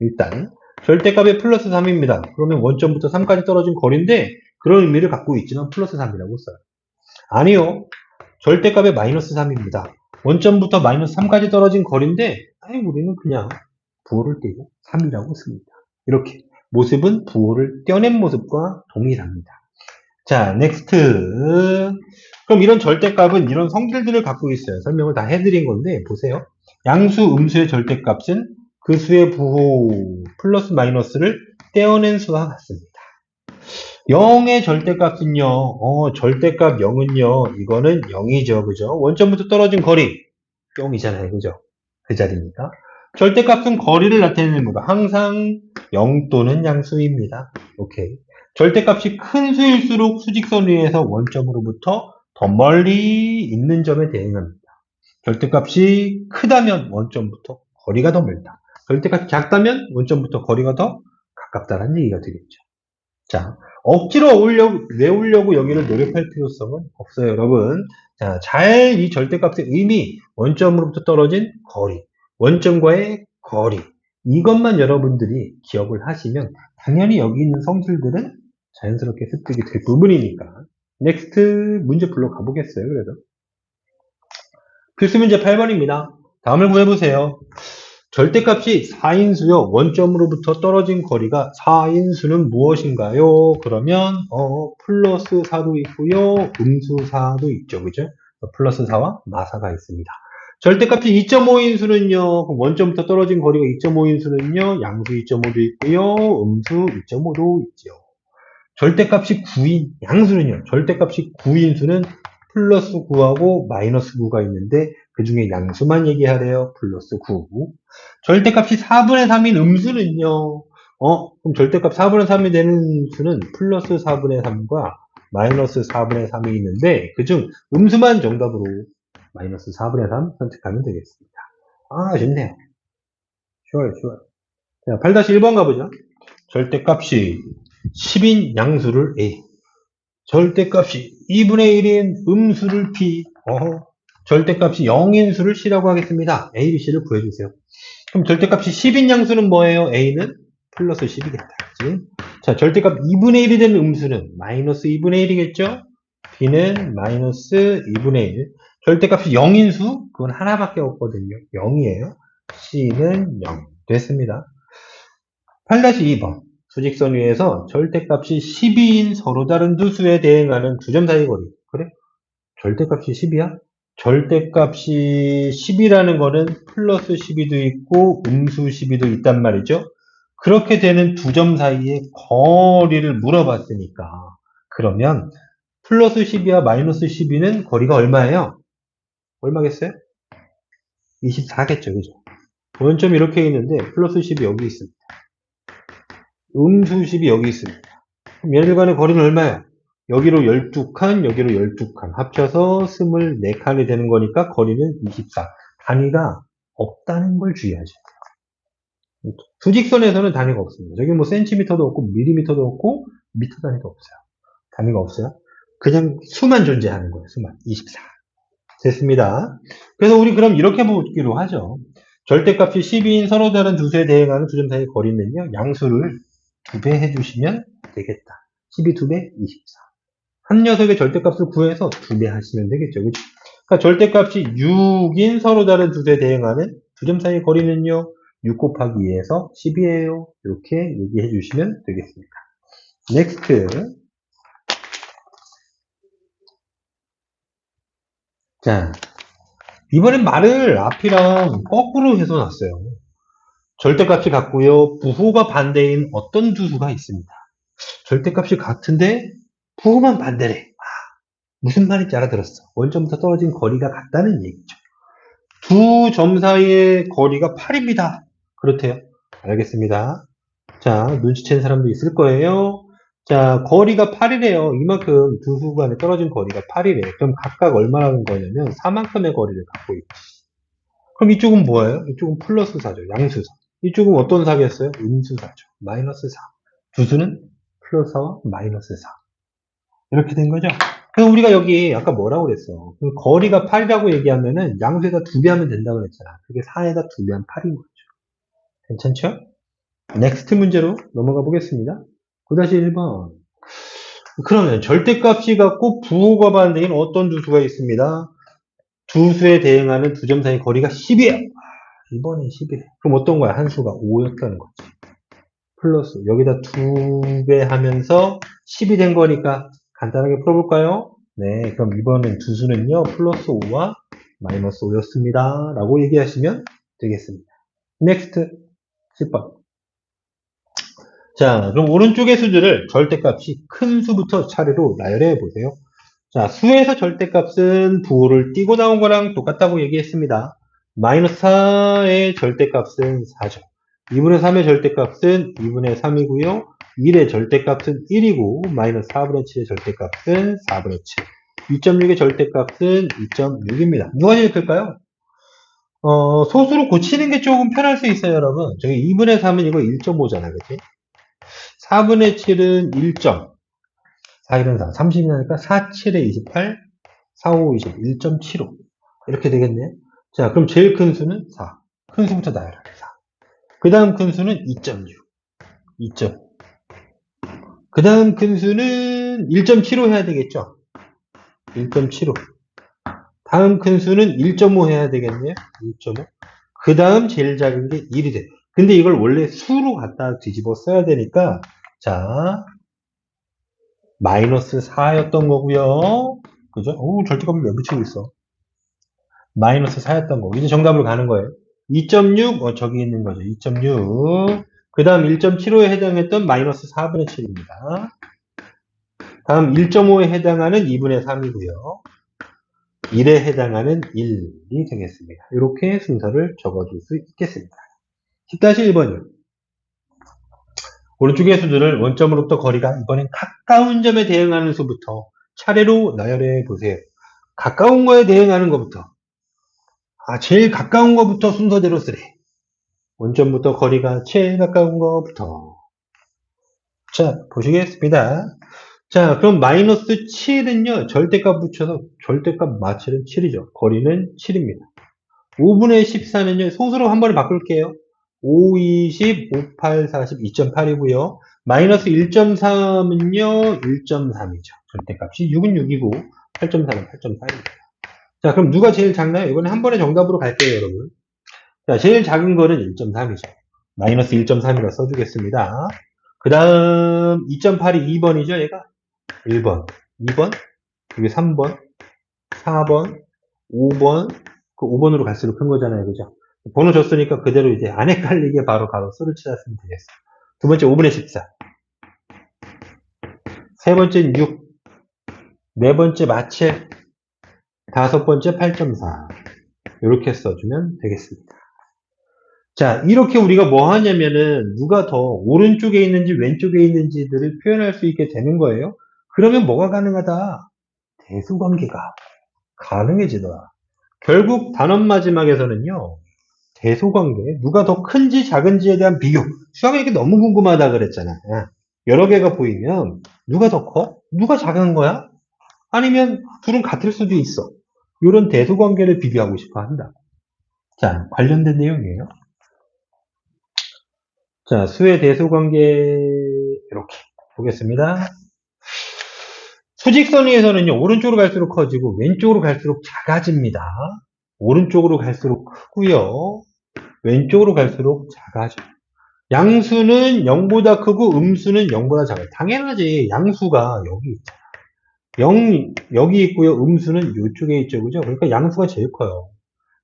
일단 절대값의 플러스 3입니다. 그러면 원점부터 3까지 떨어진 거리인데 그런 의미를 갖고 있지만 플러스 3이라고 써요. 아니요. 절대값의 마이너스 3입니다. 원점부터 마이너스 3까지 떨어진 거리인데 우리는 그냥 부호를 떼고 3이라고 씁니다. 이렇게 모습은 부호를 떼어낸 모습과 동일합니다. 자, 넥스트. 그럼 이런 절대값은 이런 성질들을 갖고 있어요. 설명을 다 해드린 건데 보세요. 양수, 음수의 절대값은 그 수의 부호 플러스 마이너스를 떼어낸 수와 같습니다. 0의 절대값은요. 절대값 0은요. 이거는 0이죠. 그죠? 원점부터 떨어진 거리 0이잖아요. 그죠? 그 자리니까. 절대값은 거리를 나타내는 거다. 항상 0 또는 양수입니다. 오케이. 절대값이 큰 수일수록 수직선 위에서 원점으로부터 더 멀리 있는 점에 대응합니다. 절대값이 크다면 원점부터 거리가 더 멀다. 절대값이 작다면 원점부터 거리가 더 가깝다는 얘기가 되겠죠. 자, 억지로 외우려고 여기를 노력할 필요성은 없어요, 여러분. 자, 잘 이 절대값의 의미, 원점으로부터 떨어진 거리, 원점과의 거리, 이것만 여러분들이 기억을 하시면 당연히 여기 있는 성질들은 자연스럽게 습득이 될 부분이니까. 넥스트 문제 풀러 가보겠어요, 그래도. 필수 문제 8번입니다. 다음을 구해보세요. 절대값이 4인수요. 원점으로부터 떨어진 거리가 4인수는 무엇인가요? 그러면 플러스 4도 있고요. 음수 4도 있죠. 그죠? 플러스 4와 마사가 있습니다. 절대값이 2.5인수는요. 원점부터 떨어진 거리가 2.5인수는요. 양수 2.5도 있고요. 음수 2.5도 있죠. 절대값이 9인, 양수는요. 절대값이 9인수는 플러스 9하고 마이너스 9가 있는데 그 중에 양수만 얘기하래요. 플러스 9. 절대값이 4분의 3인 음수는요. 그럼 절대값 4분의 3이 되는 수는 플러스 4분의 3과 마이너스 4분의 3이 있는데 그중 음수만 정답으로 마이너스 4분의 3 선택하면 되겠습니다. 좋네요. 쉬워요. 자, 8-1번 가보죠. 절대값이 10인 양수를 A. 절대값이 2분의 1인 음수를 B. 절대값이 0인 수를 C라고 하겠습니다. A, B, C를 구해주세요. 그럼 절대값이 10인 양수는 뭐예요? A는 플러스 10이겠다. 그치? 자, 절대값 2분의 1이 되는 음수는 마이너스 2분의 1이겠죠? B는 마이너스 2분의 1. 절대값이 0인 수? 그건 하나밖에 없거든요. 0이에요. C는 0. 됐습니다. 8-2번. 수직선 위에서 절대값이 12인 서로 다른 두 수에 대응하는 두 점 사이 거리. 그래? 절대값이 10이야? 절대값이 10이라는 거는 플러스 12도 있고 음수 12도 있단 말이죠. 그렇게 되는 두 점 사이의 거리를 물어봤으니까 그러면 플러스 12와 마이너스 12는 거리가 얼마예요? 얼마겠어요? 24겠죠. 그죠? 원점이 이렇게 있는데 플러스 10이 여기 있습니다. 음수 10이 여기 있습니다. 그럼 얘네들 간의 거리는 얼마예요? 여기로 12칸, 여기로 12칸 합쳐서 24칸이 되는 거니까 거리는 24. 단위가 없다는 걸 주의하셔야 돼요. 수직선에서는 단위가 없습니다. 저기 뭐 센티미터도 없고 밀리미터도 없고 미터 단위도 없어요. 단위가 없어요. 그냥 수만 존재하는 거예요. 수만. 24. 됐습니다. 그래서 우리 그럼 이렇게 보기로 하죠. 절대값이 12인 서로 다른 두 수에 대응하는 두 점 사이의 거리는요. 양수를 2배 해주시면 되겠다. 12 2배 24. 한 녀석의 절대값을 구해서 2배 하시면 되겠죠. 그렇죠? 그러니까 절대값이 6인 서로 다른 두 수에 대응하는 두 점 사이의 거리는요. 6 곱하기 2에서 10이에요. 이렇게 얘기해 주시면 되겠습니다. 넥스트. 자, 이번엔 말을 앞이랑 거꾸로 해서 놨어요. 절대값이 같고요. 부호가 반대인 어떤 두 수가 있습니다. 절대값이 같은데 부호만 반대래. 무슨 말인지 알아들었어. 원점부터 떨어진 거리가 같다는 얘기죠. 두 점 사이의 거리가 8입니다. 그렇대요. 알겠습니다. 자, 눈치챈 사람도 있을 거예요. 자, 거리가 8이래요. 이만큼 두 수 간에 떨어진 거리가 8이래요. 그럼 각각 얼마라는 거냐면 4만큼의 거리를 갖고 있지. 그럼 이쪽은 뭐예요? 이쪽은 플러스 4죠. 양수사. 이쪽은 어떤 사겠어요? 음수사죠. 마이너스 4. 두 수는 플러스 4와 마이너스 4. 이렇게 된 거죠. 그래서 우리가 여기 아까 뭐라고 그랬어? 그 거리가 8이라고 얘기하면은 양수에다 2배 하면 된다고 그랬잖아. 그게 4에다 2배 하면 8인 거죠. 괜찮죠? 넥스트 문제로 넘어가 보겠습니다. 9-1번. 그러면 절대값이 같고 부호가 반대인 어떤 두 수가 있습니다. 두 수에 대응하는 두 점 사이 거리가 10이에요. 이번엔 10이래. 그럼 어떤 거야? 한 수가 5였다는 거지. 플러스 여기다 2배 하면서 10이 된 거니까 간단하게 풀어볼까요? 네, 그럼 이번엔 두 수는요. 플러스 5와 마이너스 5였습니다. 라고 얘기하시면 되겠습니다. 넥스트 10번. 자, 그럼 오른쪽의 수들을 절대값이 큰 수부터 차례로 나열해 보세요. 자, 수에서 절대값은 부호를 띄고 나온 거랑 똑같다고 얘기했습니다. 마이너스 4의 절대값은 4죠. 2분의 3의 절대값은 2분의 3이고요. 1의 절대값은 1이고 마이너스 4분의 7의 절대값은 4분의 7. 2.6의 절대값은 2.6입니다. 누가 제일 클까요? 소수로 고치는 게 조금 편할 수 있어요, 여러분. 저기 2분의 3은 이거 1.5잖아, 그치? 4분의 7은 1점. 4, 1은 4. 30이 나니까 4, 7에 28, 4, 5, 20, 1.75. 이렇게 되겠네. 자, 그럼 제일 큰 수는 4. 큰 수부터 나열하래, 4. 그 다음 큰 수는 2.6. 2점. 그 다음 큰 수는 1.75 해야 되겠죠? 1.75. 다음 큰 수는 1.5 해야 되겠네요? 1.5. 그 다음 제일 작은 게 1이 돼. 근데 이걸 원래 수로 갖다 뒤집어 써야 되니까, 자, 마이너스 4였던 거고요. 그죠? 오, 절대값을 왜 붙이고 있어? 마이너스 4였던 거고. 이제 정답으로 가는 거예요. 2.6, 저기 있는 거죠. 2.6. 그 다음 1.75에 해당했던 마이너스 4분의 7입니다. 다음 1.5에 해당하는 2분의 3이고요. 1에 해당하는 1이 되겠습니다. 이렇게 순서를 적어줄 수 있겠습니다. 10-1번이요. 오른쪽의 수들을 원점으로부터 거리가 이번엔 가까운 점에 대응하는 수부터 차례로 나열해 보세요. 가까운 거에 대응하는 것부터. 제일 가까운 것부터 순서대로 쓰래. 원점부터 거리가 제일 가까운 것부터. 자, 보시겠습니다. 자, 그럼 마이너스 7은요, 절대값 붙여서 절대값 마칠은 7이죠. 거리는 7입니다. 5분의 14는요, 소수로 한 번에 바꿀게요. 5, 20, 5, 8, 40, 2.8이고요. 마이너스 1.3은요, 1.3이죠. 절대값이 6은 6이고, 8.3은 8.4입니다. 자, 그럼 누가 제일 작나요? 이번에 한 번에 정답으로 갈게요, 여러분. 자, 제일 작은 거는 1.3이죠. 마이너스 1.3이라 써주겠습니다. 그 다음 2.8이 2번이죠, 얘가? 1번, 2번, 이게 3번, 4번, 5번, 그 5번으로 갈수록 큰 거잖아요, 그죠? 번호 줬으니까 그대로 이제 안 헷갈리게 바로 가로 수를 찾았으면 되겠어요. 두 번째 5분의 14, 세 번째 6, 네 번째 마칠, 다섯 번째 8.4. 이렇게 써주면 되겠습니다. 자, 이렇게 우리가 뭐 하냐면은 누가 더 오른쪽에 있는지 왼쪽에 있는지들을 표현할 수 있게 되는 거예요. 그러면 뭐가 가능하다? 대수관계가 가능해지더라. 결국 단원 마지막에서는요, 대소관계, 누가 더 큰지 작은지에 대한 비교. 수학이 이렇게 너무 궁금하다 그랬잖아. 여러 개가 보이면 누가 더 커? 누가 작은 거야? 아니면 둘은 같을 수도 있어. 이런 대소관계를 비교하고 싶어 한다. 자, 관련된 내용이에요. 자, 수의 대소관계 이렇게 보겠습니다. 수직선 위에서는요, 오른쪽으로 갈수록 커지고 왼쪽으로 갈수록 작아집니다. 오른쪽으로 갈수록 크고요. 왼쪽으로 갈수록 작아져요. 양수는 0보다 크고 음수는 0보다 작아요. 당연하지. 양수가 여기 있잖아. 0 여기 있고요. 음수는 이쪽에 있죠. 그죠? 그러니까 양수가 제일 커요.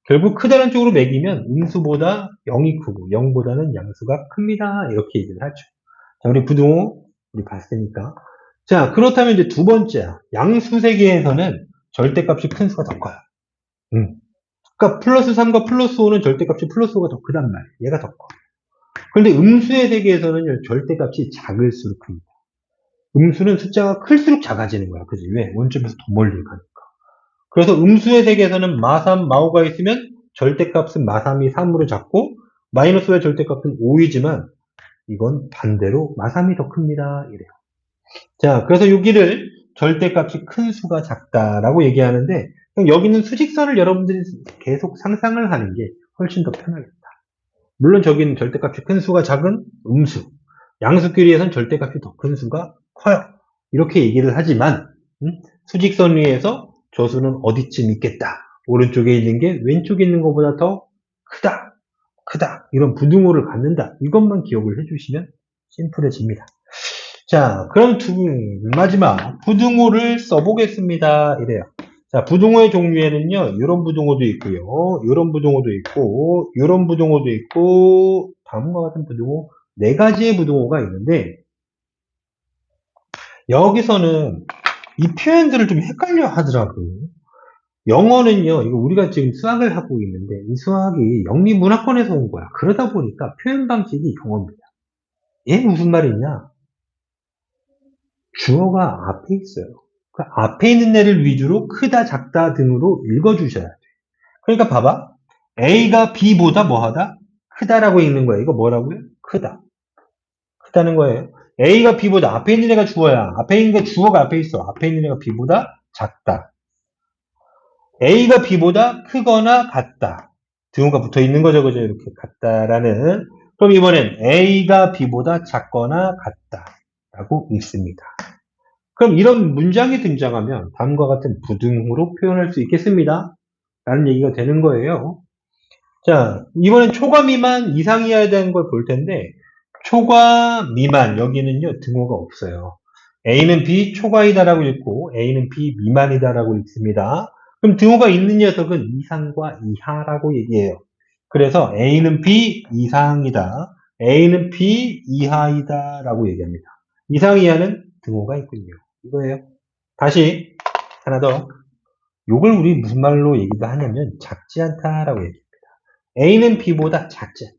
결국 크다는 쪽으로 매기면 음수보다 0이 크고 0보다는 양수가 큽니다. 이렇게 얘기를 하죠. 자, 우리 부등호 우리 봤으니까. 자, 그렇다면 이제 두 번째야. 양수 세계에서는 절대값이 큰 수가 더 커요. 그러니까 플러스 3과 플러스 5는 절대값이 플러스 5가 더 크단 말이에요. 얘가 더 커. 그런데 음수의 세계에서는 절대값이 작을수록 큽니다. 음수는 숫자가 클수록 작아지는 거야. 그지? 왜? 원점에서 더 멀리 가니까. 그래서 음수의 세계에서는 마3, 마5가 있으면 절대값은 마3이 3으로 작고 마이너스의 절대값은 5이지만 이건 반대로 마3이 더 큽니다. 이래요. 자, 그래서 여기를 절대값이 큰 수가 작다라고 얘기하는데 여기는 수직선을 여러분들이 계속 상상을 하는 게 훨씬 더 편하겠다. 물론 저기는 절대값이 큰 수가 작은 음수, 양수끼리에선 절대값이 더 큰 수가 커요. 이렇게 얘기를 하지만 수직선 위에서 저 수는 어디쯤 있겠다. 오른쪽에 있는 게 왼쪽에 있는 것보다 더 크다. 크다. 이런 부등호를 갖는다. 이것만 기억을 해주시면 심플해집니다. 자, 그럼 마지막 부등호를 써보겠습니다. 이래요. 자, 부등호의 종류에는요, 이런 부등호도 있고요, 이런 부등호도 있고, 이런 부등호도 있고, 다음과 같은 부등호, 네 가지의 부등호가 있는데, 여기서는 이 표현들을 좀 헷갈려 하더라고요. 영어는요, 이거 우리가 지금 수학을 하고 있는데, 이 수학이 영미 문화권에서 온 거야. 그러다 보니까 표현 방식이 영어입니다. 얘 무슨 말이냐? 주어가 앞에 있어요. 그 앞에 있는 애를 위주로 크다, 작다 등으로 읽어주셔야 돼요. 그러니까 봐봐. A가 B보다 뭐하다? 크다라고 읽는 거예요. 이거 뭐라고요? 크다. 크다는 거예요. A가 B보다 앞에 있는 애가 주어야. 앞에 있는 거 주어가 앞에 있어. 앞에 있는 애가 B보다 작다. A가 B보다 크거나 같다. 등호가 붙어 있는 거죠. 그죠? 이렇게 같다라는. 그럼 이번엔 A가 B보다 작거나 같다. 라고 읽습니다. 그럼 이런 문장이 등장하면 다음과 같은 부등호로 표현할 수 있겠습니다. 라는 얘기가 되는 거예요. 자, 이번엔 초과 미만 이상이어야 되는 걸 볼 텐데 초과 미만 여기는요 등호가 없어요. A는 B 초과이다라고 읽고 A는 B 미만이다라고 읽습니다. 그럼 등호가 있는 녀석은 이상과 이하라고 얘기해요. 그래서 A는 B 이상이다. A는 B 이하이다라고 얘기합니다. 이상 이하는 등호가 있군요. 이거예요. 다시 하나 더. 요걸 우리 무슨 말로 얘기가 하냐면 작지 않다라고 얘기합니다. A는 B보다 작지 않다.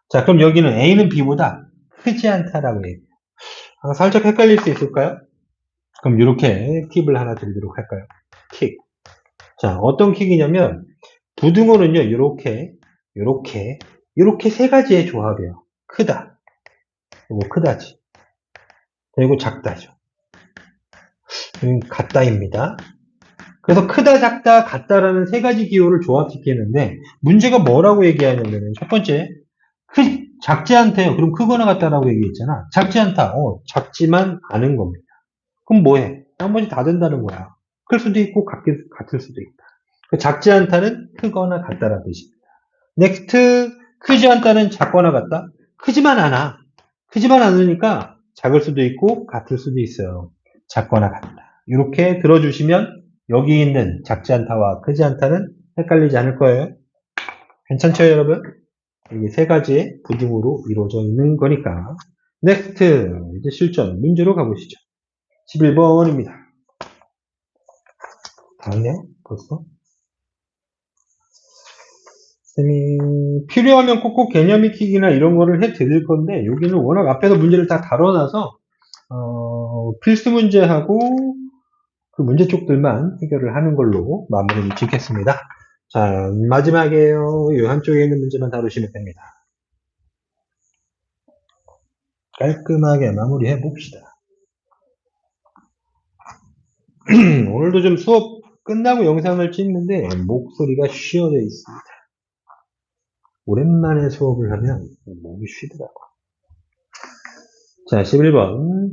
자, 그럼 여기는 A는 B보다 크지 않다라고 얘기해요. 살짝 헷갈릴 수 있을까요? 그럼 이렇게 팁을 하나 드리도록 할까요? 킥. 자, 어떤 킥이냐면 부등호는요, 이렇게 세 가지의 조합이에요. 크다. 그리고 크다지. 그리고 작다죠. 같다입니다. 그래서 크다, 작다, 같다라는 세 가지 기호를 조합시키는데 문제가 뭐라고 얘기하냐면 첫 번째, 작지 않대요. 그럼 크거나 같다라고 얘기했잖아. 작지 않다. 작지만 않은 겁니다. 그럼 뭐해? 나머지 다 된다는 거야. 클 수도 있고 같을 수도 있다. 작지 않다는 크거나 같다라는 뜻입니다. next, 크지 않다는 작거나 같다? 크지만 않아. 크지만 않으니까 작을 수도 있고 같을 수도 있어요. 작거나 같다. 이렇게 들어주시면 여기 있는 작지 않다와 크지 않다는 헷갈리지 않을 거예요. 괜찮죠, 여러분? 이게 세 가지의 부등으로 이루어져 있는 거니까. next, 이제 실전 문제로 가보시죠. 11번입니다. 다 왔네요, 벌써. 쌤이 필요하면 꼭꼭 개념 익히기나 이런 거를 해 드릴 건데, 여기는 워낙 앞에서 문제를 다 다뤄놔서, 필수 문제하고 그 문제 쪽들만 해결을 하는 걸로 마무리를 짓겠습니다. 자, 마지막에요. 이 한쪽에 있는 문제만 다루시면 됩니다. 깔끔하게 마무리해 봅시다. 오늘도 좀 수업 끝나고 영상을 찍는데 목소리가 쉬어져 있습니다. 오랜만에 수업을 하면 목이 쉬더라고. 자, 11번.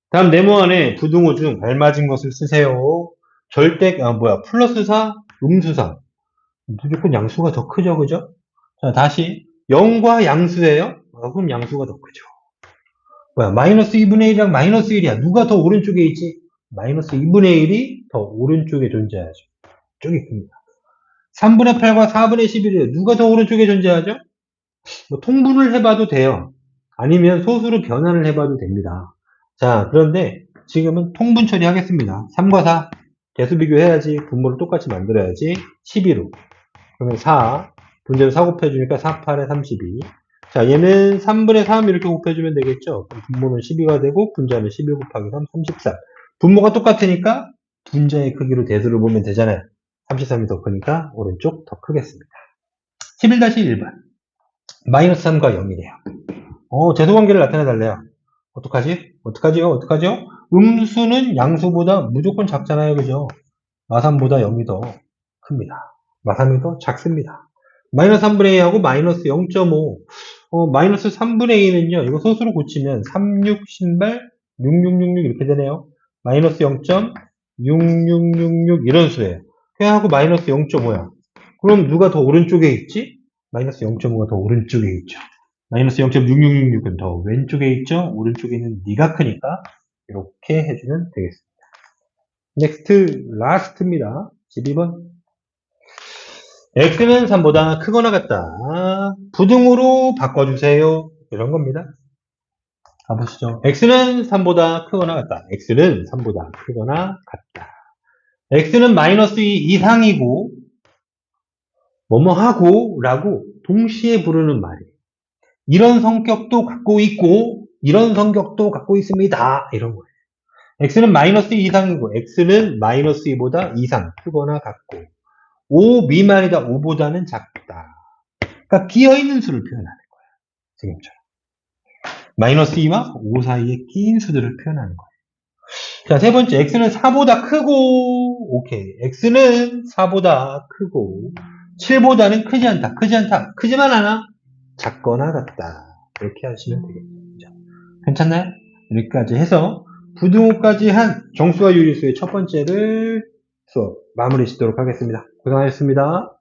다음 네모 안에 부등호 중 알맞은 것을 쓰세요. 플러스 4, 음수 4. 무조건 양수가 더 크죠, 그죠? 자, 다시 0과 양수예요? 그럼 양수가 더 크죠. 마이너스 2분의 1이랑 마이너스 1이야. 누가 더 오른쪽에 있지? 마이너스 2분의 1이 더 오른쪽에 존재하죠. 쪽이 큽니다. 3분의 8과 4분의 11이에요. 누가 더 오른쪽에 존재하죠? 통분을 해봐도 돼요. 아니면 소수로 변환을 해봐도 됩니다. 자, 그런데 지금은 통분 처리하겠습니다. 3과 4 개수 비교해야지. 분모를 똑같이 만들어야지. 12로. 그러면 4 분자를 4 곱해주니까 4, 8에 32. 자, 얘는 3분의 3 이렇게 곱해주면 되겠죠. 그럼 분모는 12가 되고 분자는 11 곱하기 3, 33. 분모가 똑같으니까 분자의 크기로 대수를 보면 되잖아요. 33이 더 크니까 오른쪽 더 크겠습니다. 11-1번. 마이너스 3과 0이래요. 제수관계를 나타내달래요. 어떡하지요? 음수는 양수보다 무조건 작잖아요. 그죠? 마삼보다 0이 더 큽니다. 마삼이 더 작습니다. 마이너스 3분의 2하고 마이너스 0.5. 마이너스 3분의 2는요. 이거 소수로 고치면 36, 신발, 6666 이렇게 되네요. 마이너스 0.6666 이런 수예요. 그냥하고 마이너스 0.5야. 그럼 누가 더 오른쪽에 있지? 마이너스 0.5가 더 오른쪽에 있죠. 마이너스 0.6666은 더 왼쪽에 있죠. 오른쪽에 있는 네가 크니까 이렇게 해주면 되겠습니다. 넥스트 라스트입니다. 12번. x는 3보다 크거나 같다. 부등호로 바꿔주세요. 이런 겁니다. 가보시죠. x는 3보다 크거나 같다. x는 3보다 크거나 같다. x는 마이너스 2 이상이고 뭐뭐하고 라고 동시에 부르는 말이에요. 이런 성격도 갖고 있고 이런 성격도 갖고 있습니다. 이런 거예요. x는 마이너스 2 이상이고 x는 마이너스 2보다 이상 크거나 같고 5 미만이다. 5보다는 작다. 그러니까 비어있는 수를 표현하는 거예요. 지금처럼. 마이너스 2와 5 사이에 끼인 수들을 표현하는 거예요. 자, 세 번째. x는 4보다 크고, 오케이. x는 4보다 크고, 7보다는 크지 않다. 크지만 않아. 작거나 같다. 이렇게 하시면 되겠죠. 괜찮나요? 여기까지 해서 부등호까지 한 정수와 유리수의 첫 번째를 수업 마무리 짓도록 하겠습니다. 고생하셨습니다.